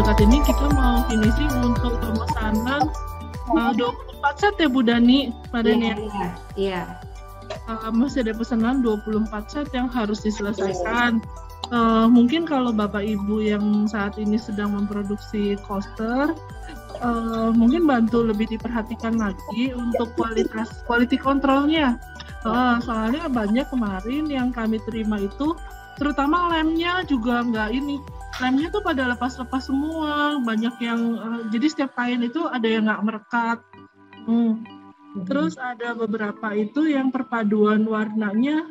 dekat ini kita mau finishing untuk pemesanan 24 set ya Bu Dani pada Iya. Masih ada pesanan 24 set yang harus diselesaikan. Mungkin kalau Bapak Ibu yang saat ini sedang memproduksi coaster, mungkin bantu lebih diperhatikan lagi untuk quality controlnya. Soalnya banyak kemarin yang kami terima itu, terutama lemnya juga lemnya tuh pada lepas-lepas semua, banyak yang jadi setiap kain itu ada yang nggak merekat. Terus ada beberapa itu yang perpaduan warnanya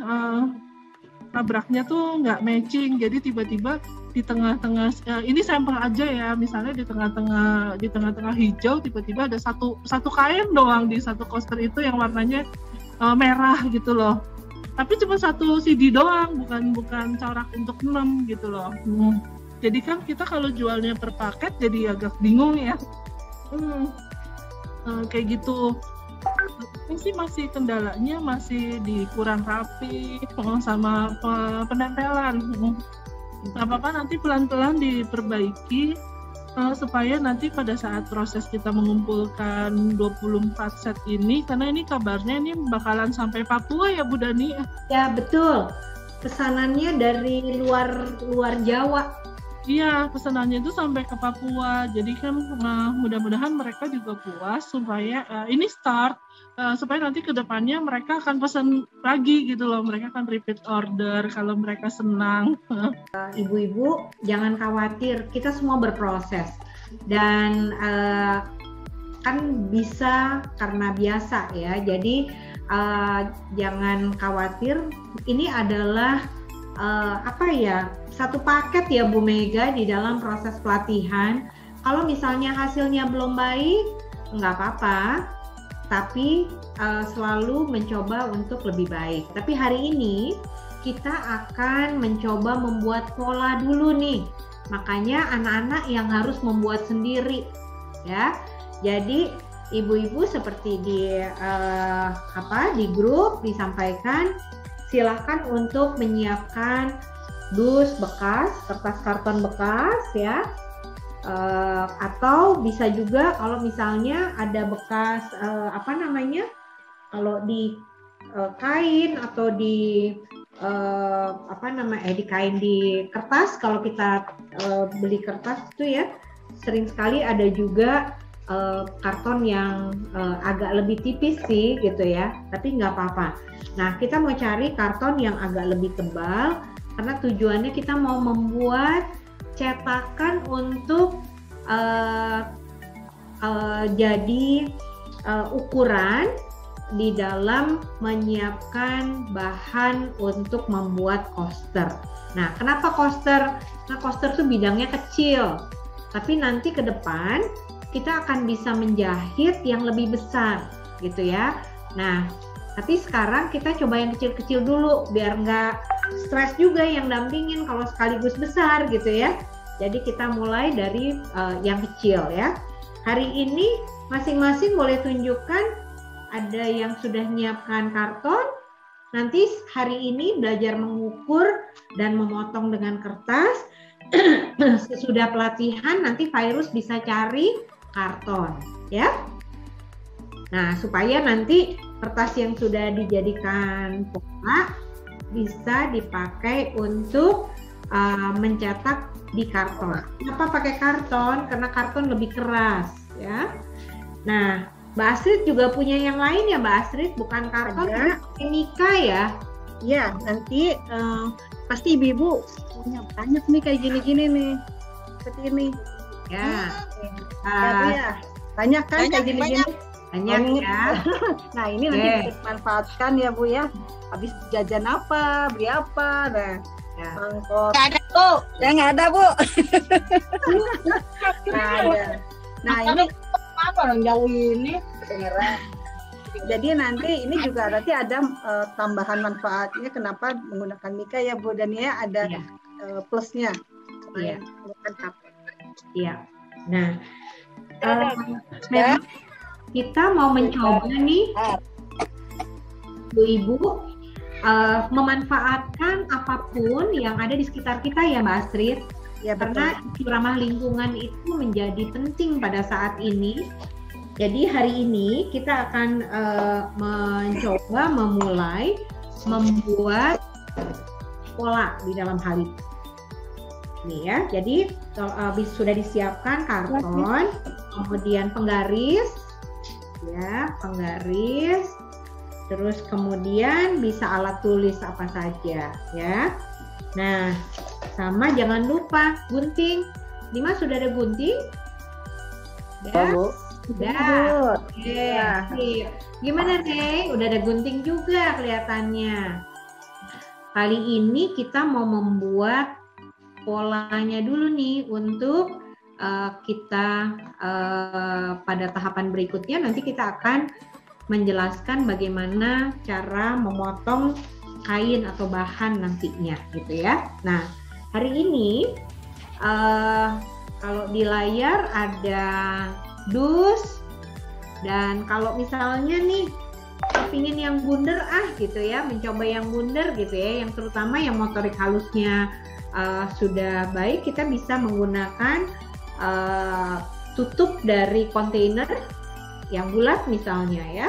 nabraknya tuh nggak matching, jadi tiba-tiba di tengah-tengah ini sampel aja ya, misalnya di tengah-tengah hijau tiba-tiba ada satu kain doang di satu coaster itu yang warnanya merah gitu loh. Tapi cuma satu CD doang, bukan corak untuk 6 gitu loh. Jadi kan kita kalau jualnya per paket jadi agak bingung ya. Kayak gitu. Ini sih masih kendalanya masih di kurang rapi sama penempelan. Nggak apa-apa, nanti pelan-pelan diperbaiki supaya nanti pada saat proses kita mengumpulkan 24 set ini, karena ini kabarnya ini bakalan sampai Papua ya Bu Dani? Ya betul, pesanannya dari luar Jawa. Iya, pesanannya itu sampai ke Papua. Jadi kan mudah-mudahan mereka juga puas supaya ini start supaya nanti ke depannya mereka akan pesan lagi gitu loh. Mereka akan repeat order kalau mereka senang. Ibu-ibu jangan khawatir, kita semua berproses dan kan bisa karena biasa ya. Jadi jangan khawatir. Ini adalah satu paket ya Bu Mega di dalam proses pelatihan. Kalau misalnya hasilnya belum baik, nggak apa-apa, tapi selalu mencoba untuk lebih baik. Tapi hari ini kita akan mencoba membuat pola dulu nih. Makanya anak-anak yang harus membuat sendiri ya. Jadi ibu-ibu seperti di grup disampaikan, silahkan untuk menyiapkan dus bekas, kertas karton bekas ya, atau bisa juga kalau misalnya ada bekas kalau di kain atau di di kain di kertas, kalau kita beli kertas itu ya sering sekali ada juga karton yang agak lebih tipis sih gitu ya, tapi nggak apa-apa. Nah, kita mau cari karton yang agak lebih tebal karena tujuannya kita mau membuat cetakan untuk jadi ukuran di dalam menyiapkan bahan untuk membuat coaster. Nah, kenapa coaster? Nah, coaster itu bidangnya kecil, tapi nanti ke depan kita akan bisa menjahit yang lebih besar gitu ya. Nah, tapi sekarang kita coba yang kecil-kecil dulu biar nggak stres juga yang dampingin kalau sekaligus besar gitu ya. Jadi kita mulai dari yang kecil ya. Hari ini masing-masing boleh tunjukkan, ada yang sudah menyiapkan karton. Nanti hari ini belajar mengukur dan memotong dengan kertas. Sesudah pelatihan nanti Virus bisa cari karton ya. Nah, supaya nanti kertas yang sudah dijadikan pola bisa dipakai untuk mencetak di karton. Kenapa pakai karton? Karena karton lebih keras ya. Nah, Mbak Astrid juga punya yang lain ya Mbak Astrid, bukan karton, karena Mika ya. Ya, nanti pasti ibu-ibu punya banyak nih kayak gini-gini nih, seperti ini. Ya, banyak kan kayak gini-gini. Banyak ya. Nah, ini nanti bisa dimanfaatkan ya Bu ya. Habis jajan apa, beli apa, nah mangkok. Nggak ada Bu. Ya nggak ada Bu. Nggak ada. Nah ini apa orang jauh ini? Jadi nanti ini juga nanti ada tambahan manfaatnya. Kenapa menggunakan Mika ya Bu, dan ya ada plusnya. Iya. Menggunakan HP. Iya. Nah, memang kita mau mencoba nih, ibu-ibu, memanfaatkan apapun yang ada di sekitar kita ya Mbak Astrid. Ya, karena isu ramah lingkungan itu menjadi penting pada saat ini. Jadi hari ini kita akan mencoba memulai membuat pola di dalam hal itu. Nih ya, jadi sudah disiapkan karton, kemudian penggaris, ya penggaris, terus kemudian bisa alat tulis apa saja, ya. Nah, sama jangan lupa gunting. Dimas sudah ada gunting? Ya. Sudah. Oke. Gimana nih? Udah ada gunting juga kelihatannya. Kali ini kita mau membuat polanya dulu nih untuk kita pada tahapan berikutnya nanti kita akan menjelaskan bagaimana cara memotong kain atau bahan nantinya gitu ya. Nah, hari ini kalau di layar ada dus, dan kalau misalnya nih pingin yang bundar gitu ya, mencoba yang bundar gitu ya, yang terutama yang motorik halusnya sudah baik, kita bisa menggunakan tutup dari kontainer yang bulat misalnya ya,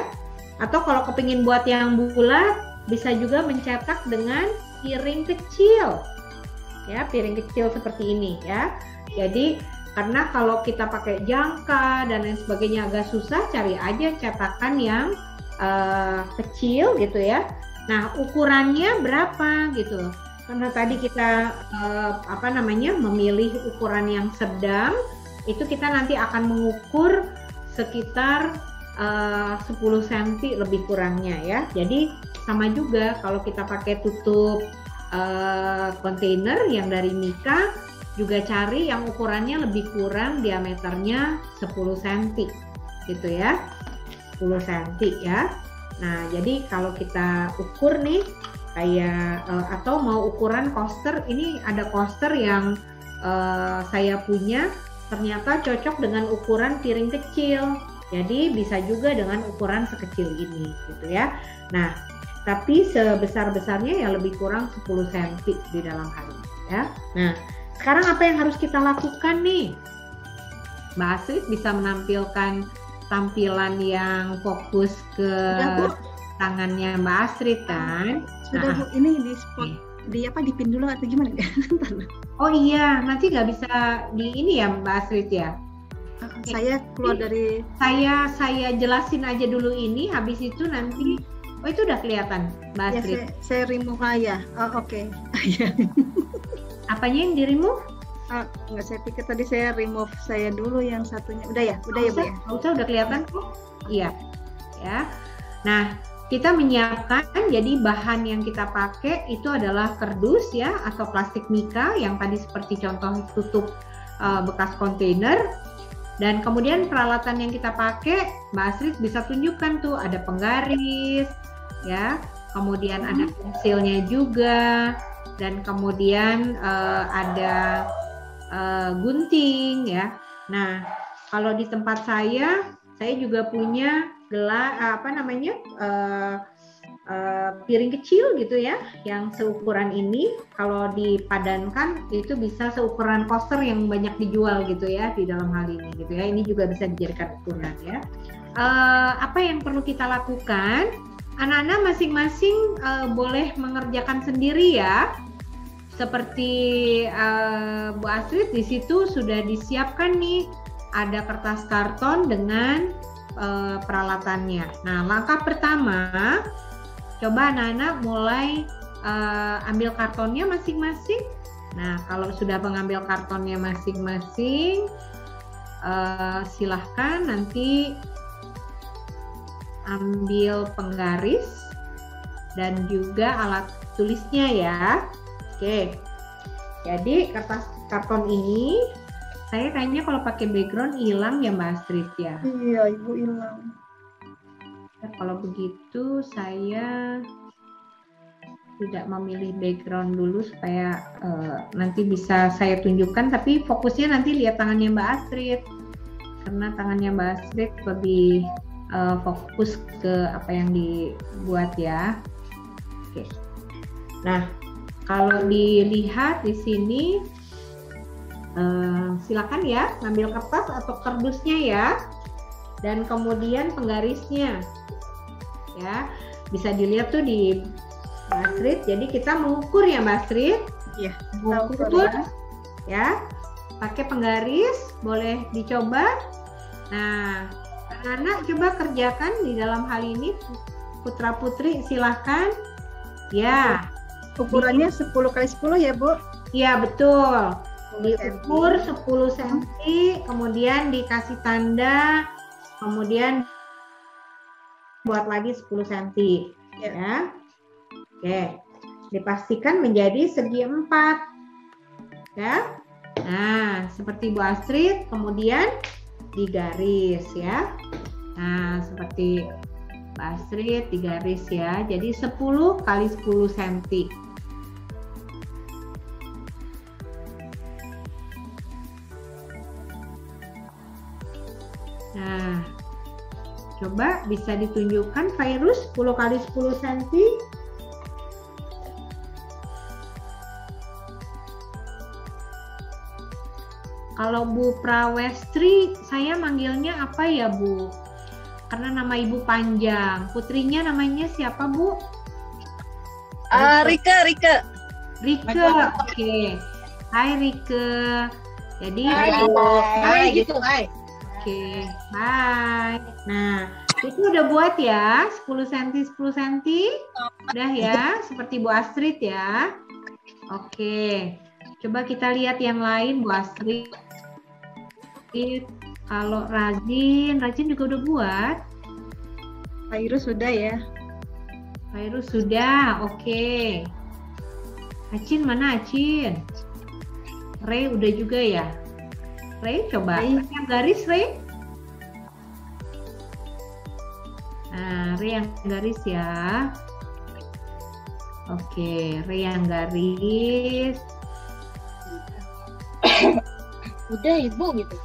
atau kalau kepingin buat yang bulat bisa juga mencetak dengan piring kecil ya, piring kecil seperti ini ya. Jadi karena kalau kita pakai jangka dan lain sebagainya agak susah, cari aja cetakan yang kecil gitu ya. Nah, ukurannya berapa gitu, karena tadi kita memilih ukuran yang sedang, itu kita nanti akan mengukur sekitar 10 cm lebih kurangnya ya. Jadi sama juga kalau kita pakai tutup kontainer yang dari Mika, juga cari yang ukurannya lebih kurang, diameternya 10 cm gitu ya, 10 cm ya. Nah, jadi kalau kita ukur nih kayak atau mau ukuran coaster, ini ada coaster yang saya punya ternyata cocok dengan ukuran piring kecil, jadi bisa juga dengan ukuran sekecil ini gitu ya. Nah, tapi sebesar-besarnya ya lebih kurang 10 cm di dalam hal ini ya. Nah, sekarang apa yang harus kita lakukan nih? Mbak Astrid bisa menampilkan tampilan yang fokus ke tangannya Mbak Astrid kan? Sudah Bu, ini di spot dipin dulu atau gimana? Oh iya, nanti nggak bisa di ini ya Mbak Astrid ya? Saya keluar dari saya jelasin aja dulu ini, habis itu nanti itu udah kelihatan Mbak Astrid. Ya, saya remove aja. Oke. Apanya yang di remove? Enggak, saya pikir tadi saya remove saya dulu yang satunya. Udah ya Bu ya. Udah kelihatan kok. Iya. Ya. Nah, kita menyiapkan, jadi bahan yang kita pakai itu adalah kardus ya, atau plastik Mika yang tadi seperti contoh tutup bekas kontainer. Dan kemudian peralatan yang kita pakai, Mbak Astrid bisa tunjukkan tuh, ada penggaris ya, kemudian ada pensilnya juga, dan kemudian ada gunting ya. Nah, kalau di tempat saya juga punya piring kecil gitu ya, yang seukuran ini. Kalau dipadankan itu bisa seukuran coaster yang banyak dijual gitu ya di dalam hal ini gitu ya. Ini juga bisa dijadikan ukuran ya. Apa yang perlu kita lakukan? Anak-anak masing-masing boleh mengerjakan sendiri ya. Seperti Bu Astrid, di situ sudah disiapkan nih, ada kertas karton dengan peralatannya. Nah, langkah pertama, coba anak-anak mulai ambil kartonnya masing-masing. Nah, kalau sudah mengambil kartonnya masing-masing, silahkan nanti ambil penggaris dan juga alat tulisnya ya. Oke, jadi kertas karton ini saya kayaknya kalau pakai background hilang ya Mbak Astrid ya. Iya Ibu, hilang. Kalau begitu saya tidak memilih background dulu supaya nanti bisa saya tunjukkan, tapi fokusnya nanti lihat tangannya Mbak Astrid, karena tangannya Mbak Astrid lebih fokus ke apa yang dibuat ya. Oke. Nah, kalau dilihat di sini Silakan ya, ambil kertas atau kardusnya ya. Dan kemudian penggarisnya. Ya, bisa dilihat tuh di Mbak Astrid. Jadi kita mengukur ya Mbak Astrid. Iya. Mengukur ya. Pakai penggaris, boleh dicoba. Nah, anak-anak coba kerjakan di dalam hal ini. Putra putri silahkan. Ya. Ukurannya 10 kali 10 ya Bu? Iya betul. Diukur 10 cm, kemudian dikasih tanda, kemudian buat lagi 10 cm. Ya. Oke. Dipastikan menjadi segi 4. Ya. Nah, seperti Bu Astrid, kemudian digaris ya. Nah, seperti Bu Astrid digaris ya. Jadi 10 kali 10 cm. Nah, coba bisa ditunjukkan Virus 10 kali 10 cm. Kalau Bu Prawestri, saya manggilnya apa ya Bu? Karena nama Ibu panjang. Putrinya namanya siapa Bu? Rike. Rike, oke. Hai Rike. Jadi, Hai gitu, hai. Oke, hai. Nah, itu udah buat ya, 10 cm 10 cm. Udah ya, seperti Bu Astrid ya. Oke. Coba kita lihat yang lain Bu Astrid. Kalau Razin juga udah buat. Virus sudah ya. Virus sudah, oke. Acin mana Acin? Ray udah juga ya. Ray coba yang garis Ray. Nah, Ray yang garis ya. Oke, Ray yang garis. Udah Ibu gitu.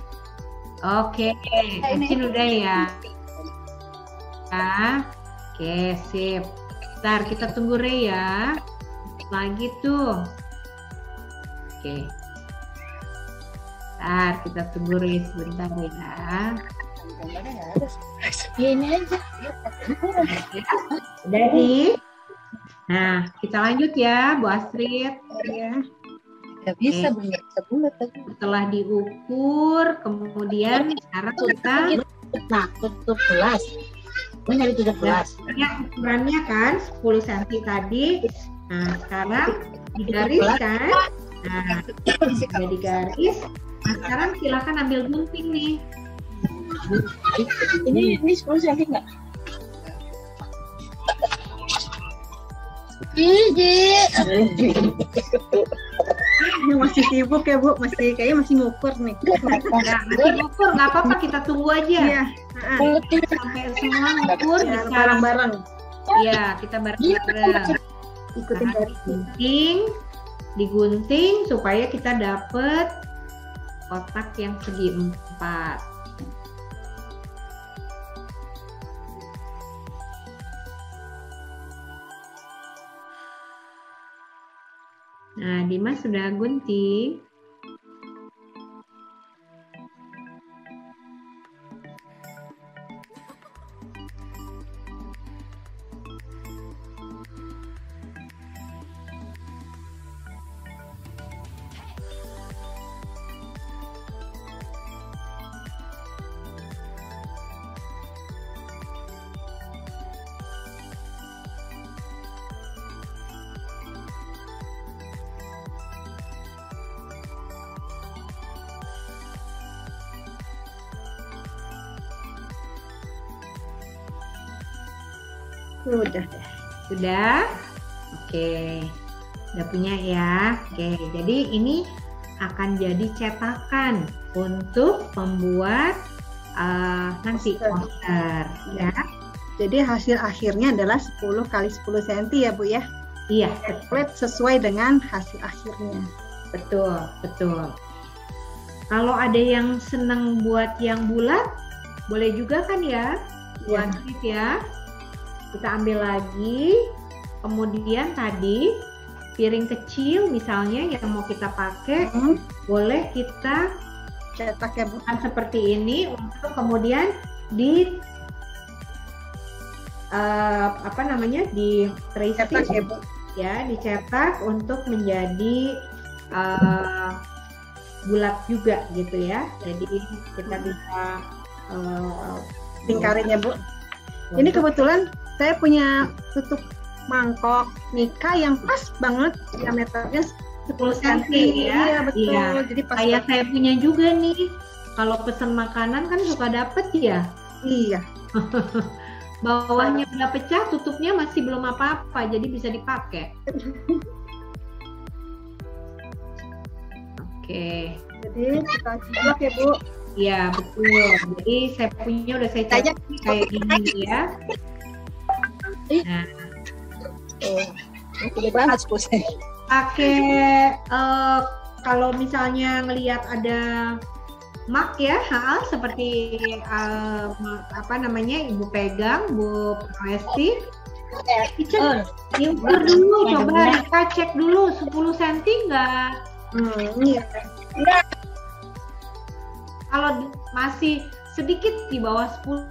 Oke, Acin udah ya. Oke, sip. Bentar, kita tunggu Ray ya. Lagi tuh. Oke. Bentar, kita tunggu Ray sebentar ya. Ya ini aja. Udah nih. Nah, kita lanjut ya, Bu Astrid. Ya. Gak bisa bulat tadi. Setelah diukur, kemudian sekarang kita Nah, tutup gelas. Ini dari 17. ya, ukurannya kan 10 cm tadi. Nah, sekarang digariskan. Nah, sudah digaris. Nah, sekarang silakan ambil gunting nih. Ini 10 cm nggak? Masih sibuk ya Bu, kayaknya masih ngukur nih. Nah, masih ngukur, nggak apa-apa, kita tunggu aja. Iya. Sampai semua ngukur Ya, bisa. bareng-bareng. Iya, kita bareng-bareng. Ikutin dari digunting supaya kita dapet kotak yang segi 4. Nah, Dimas sudah gunting. Sudah? Oke. Udah punya ya. Oke, jadi ini akan jadi cetakan untuk membuat nanti poster ya. Jadi hasil akhirnya adalah 10 kali 10 cm ya Bu ya. Iya, Template sesuai dengan hasil akhirnya. betul. Kalau ada yang senang buat yang bulat, boleh juga kan ya? Buat ya. Kita ambil lagi, kemudian tadi piring kecil misalnya yang mau kita pakai, boleh kita cetak ya Bu. Seperti ini untuk kemudian di di tracing Cetak ya Bu. Ya, dicetak untuk menjadi bulat juga gitu ya. Jadi kita bisa lingkarin ya Bu. Ini kebetulan saya punya tutup mangkok Mika yang pas banget diameternya 10 cm ya. Iya betul. Iya. Jadi pas kayak saya punya juga nih. Kalau pesen makanan kan suka dapet ya. Iya. Bawahnya udah pecah, tutupnya masih belum apa-apa, jadi bisa dipakai. Oke. Jadi kita cetak ya Bu. Iya betul. Jadi saya punya udah saya cetak kayak gini ya. Nah. Udah banget Pakai kalau misalnya ngelihat ada mak ya, seperti Ibu pegang, Bu Resti. Diukur dulu, coba kita cek dulu 10 cm nggak? Iya. Kalau masih sedikit di bawah 10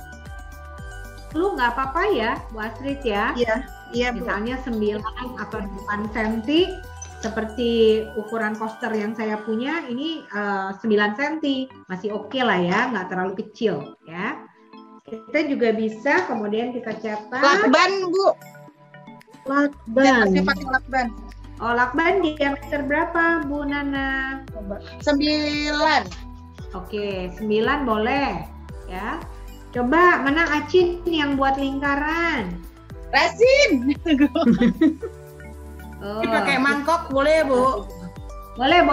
nggak apa-apa ya, Bu Astrid ya. Iya, misalnya 9 atau 8 cm. Seperti ukuran coaster yang saya punya ini 9 cm, masih oke lah ya, nggak terlalu kecil ya. Kita juga bisa kemudian kita cetak. Lakban Bu. Lakban. Saya pakai lakban. Oh, lakban diameter berapa Bu Nana? 9. Oke, 9 boleh ya. Coba mana Acin yang buat lingkaran? Resin. Oh. Pakai mangkok boleh Bu? Boleh.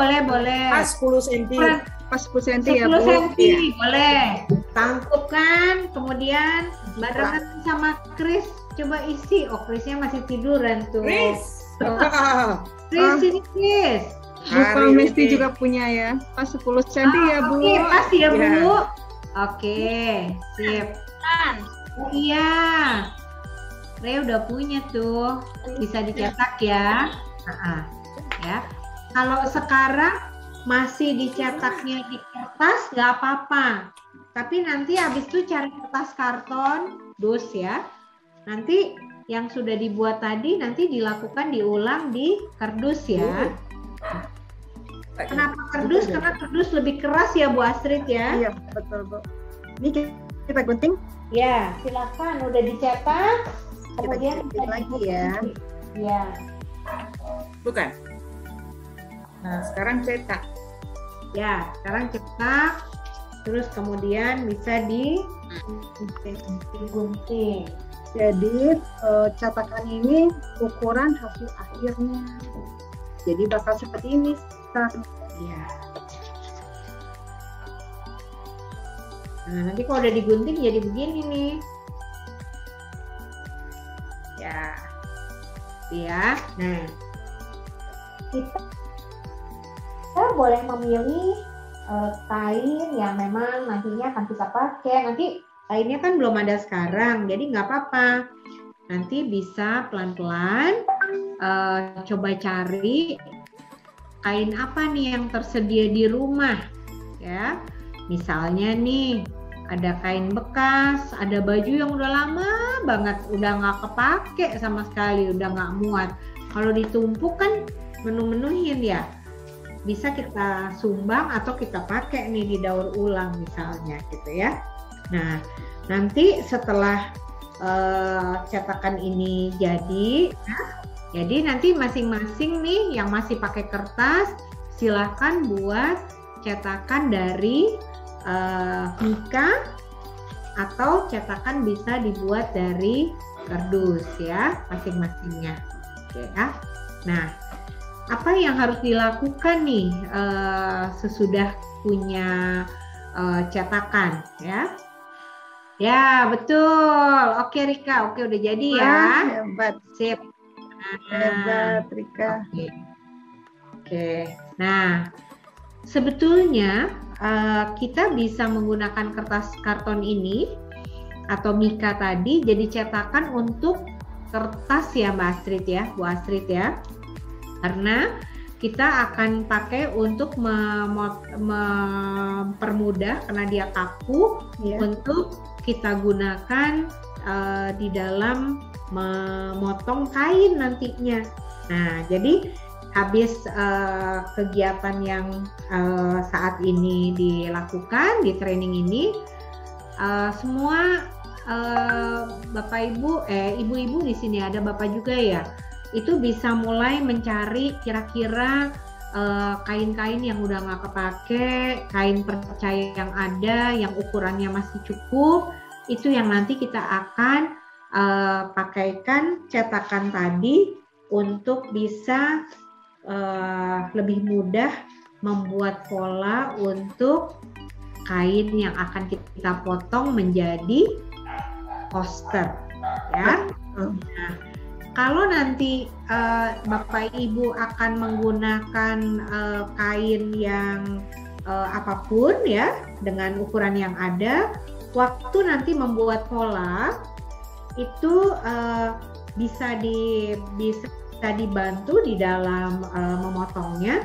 Pas 10 cm. Pas 10 cm 10 ya Bu. cm boleh. Tangkup kan, kemudian barengan sama Chris coba isi. Oh, Chrisnya masih tiduran tuh. Chris. Chris ini Chris. Bu Mesti juga punya ya. Pas 10 cm ya Bu. Oke, pas ya Bu. Ya. Oke, sip. Oh iya. Saya udah punya tuh, bisa dicetak ya. Ya. Kalau sekarang masih dicetaknya di kertas nggak apa-apa. Tapi nanti habis itu cari kertas karton, dus ya. Nanti yang sudah dibuat tadi nanti diulang di kardus ya. Kenapa kardus? Karena kardus lebih keras ya Bu Astrid ya. Iya betul Bu. Ini kita gunting. Ya, silakan udah dicetak. Kemudian kita lagi ya. Ya. Bukan. Nah, sekarang cetak. Ya, sekarang cetak. Terus kemudian bisa digunting. Jadi cetakan ini ukuran hasil akhirnya. Jadi bakal seperti ini. Ya. Nah, nanti kalau udah digunting jadi begini nih. Ya. Nah, kita boleh memilih kain yang memang nantinya akan kita pakai. Nanti kainnya kan belum ada sekarang, jadi nggak apa-apa. Nanti bisa pelan-pelan coba cari kain apa nih yang tersedia di rumah, ya. Misalnya nih, ada kain bekas, ada baju yang udah lama banget, udah nggak kepake sama sekali, udah nggak muat. Kalau ditumpuk kan menu-menuhin ya, bisa kita sumbang atau kita pakai nih di daur ulang misalnya gitu ya. Nah, nanti setelah cetakan ini jadi nanti masing-masing nih yang masih pakai kertas silahkan buat cetakan dari Mika atau cetakan bisa dibuat dari kardus ya masing-masingnya. Oke ya. Nah, apa yang harus dilakukan nih sesudah punya cetakan ya? Ya betul. Oke Rika, oke udah jadi ya. Hebat. Sip. Hebat Rika. Oke. Nah, sebetulnya kita bisa menggunakan kertas karton ini atau Mika tadi jadi cetakan untuk kertas ya Mbak Astrid ya, Bu Astrid ya. karena kita akan pakai untuk mempermudah karena dia kaku, untuk kita gunakan di dalam memotong kain nantinya. Nah, jadi habis kegiatan yang saat ini dilakukan di training ini, semua Bapak Ibu, ibu-ibu di sini ada Bapak juga ya, itu bisa mulai mencari kira-kira kain-kain yang udah nggak kepake, kain percaya yang ada, yang ukurannya masih cukup, itu yang nanti kita akan pakaikan cetakan tadi untuk bisa lebih mudah membuat pola untuk kain yang akan kita potong menjadi poster, ya. Nah, kalau nanti Bapak Ibu akan menggunakan kain yang apapun ya dengan ukuran yang ada, waktu nanti membuat pola itu bisa dibantu di dalam memotongnya,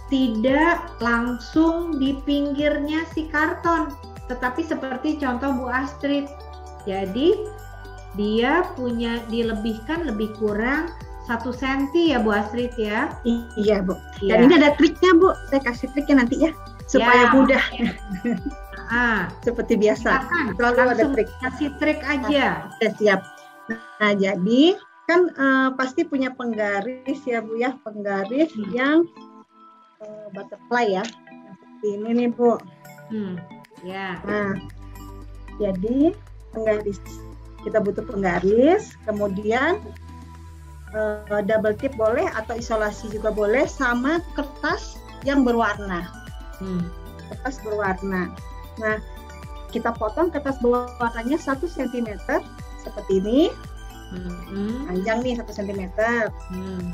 tidak langsung di pinggirnya si karton, tetapi seperti contoh Bu Astrid. Jadi dia dilebihkan lebih kurang 1 cm ya Bu Astrid ya. Iya Bu. Dan ini ada triknya Bu, saya kasih triknya nanti ya supaya mudah. Seperti biasa. Selalu ada trik. Kasih trik aja. Siap. Nah jadi kan pasti punya penggaris ya Bu ya, penggaris yang butterfly ya. Seperti ini nih Bu. Ya. Nah jadi penggaris. Kita butuh penggaris, kemudian double tip boleh atau isolasi juga boleh, sama kertas yang berwarna. Kertas berwarna. Nah, kita potong kertas berwarnanya 1 cm seperti ini. Panjang nih 1 cm.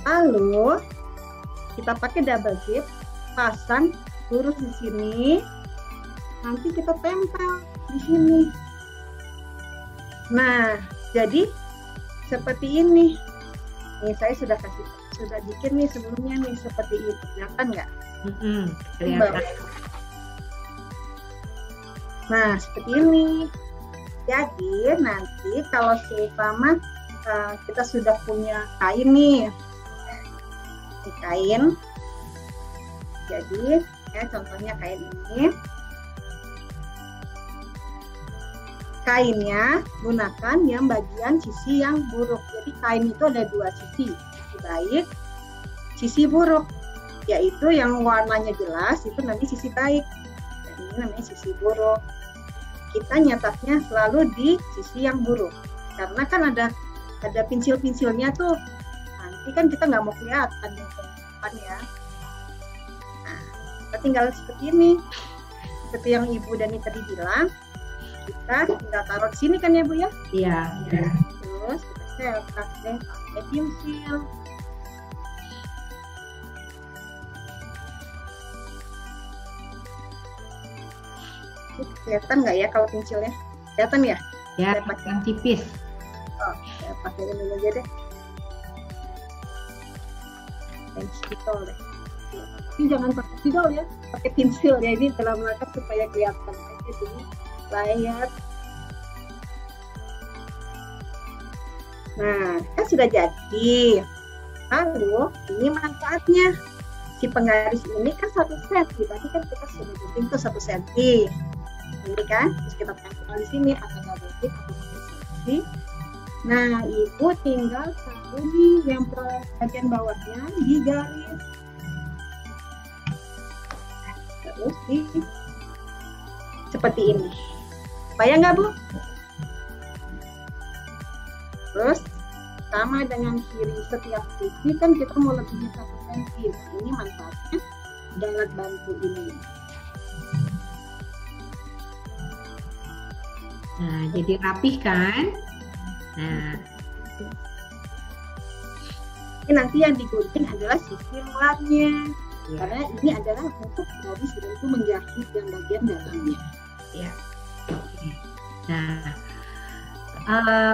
Lalu kita pakai double tip, pasang lurus di sini. Nanti kita tempel di sini. Nah, jadi seperti ini. Nih saya sudah bikin nih sebelumnya nih seperti itu. Kelihatan nggak? Kelihatan. Nah, seperti ini. Jadi nanti kalau seumpama kita sudah punya kain nih. Ini kain. Jadi ya contohnya kain ini. Kainnya gunakan yang bagian sisi yang buruk. Jadi kain itu ada 2 sisi baik, sisi buruk. Yaitu yang warnanya jelas itu nanti sisi baik. Dan ini namanya sisi buruk. Kita nyetaknya selalu di sisi yang buruk. Karena kan ada pensil-pensilnya tuh. Nanti kan kita nggak mau kelihatan di depan ya. Nah, kita tinggal seperti ini. Seperti yang Ibu Dani tadi bilang. Kita tinggal taruh di sini kan ya Bu ya? Iya. Terus kita cetak deh pakai pensil. Kelihatan nggak ya kalau pensilnya? Kelihatan ya? Ya, pakai yang tipis. Oh, saya pakai ini aja deh. Pensil deh. Tapi jangan pakai spidol ya, pakai pensil ya, ini dalam rangka supaya kelihatan aja sini. Layar. Nah, kan sudah jadi. Lalu ini manfaatnya. Si penggaris ini kan 1 cm. Tadi kan kita sudah bikin tuh 1 cm. Ini kan, terus kita tempel di sini pakai double tip atau pakai isolasi. Nah, Ibu tinggal taruh nih yang bagian bawahnya di garis. Terus seperti ini. Bayang nggak Bu? Terus sama dengan kiri, setiap sisi kan kita mau lebihnya 1 cm. Ini manfaatnya ada alat bantu ini. Nah, jadi rapih kan? Nah, ini nanti yang digunting adalah sisi luarnya. Karena ini adalah untuk garis dan itu menjahit yang bagian dalamnya. Ya. Nah,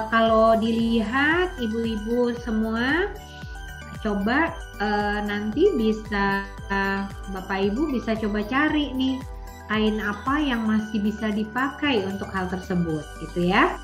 kalau dilihat ibu-ibu semua, coba nanti bisa Bapak Ibu bisa coba cari nih kain apa yang masih bisa dipakai untuk hal tersebut gitu ya.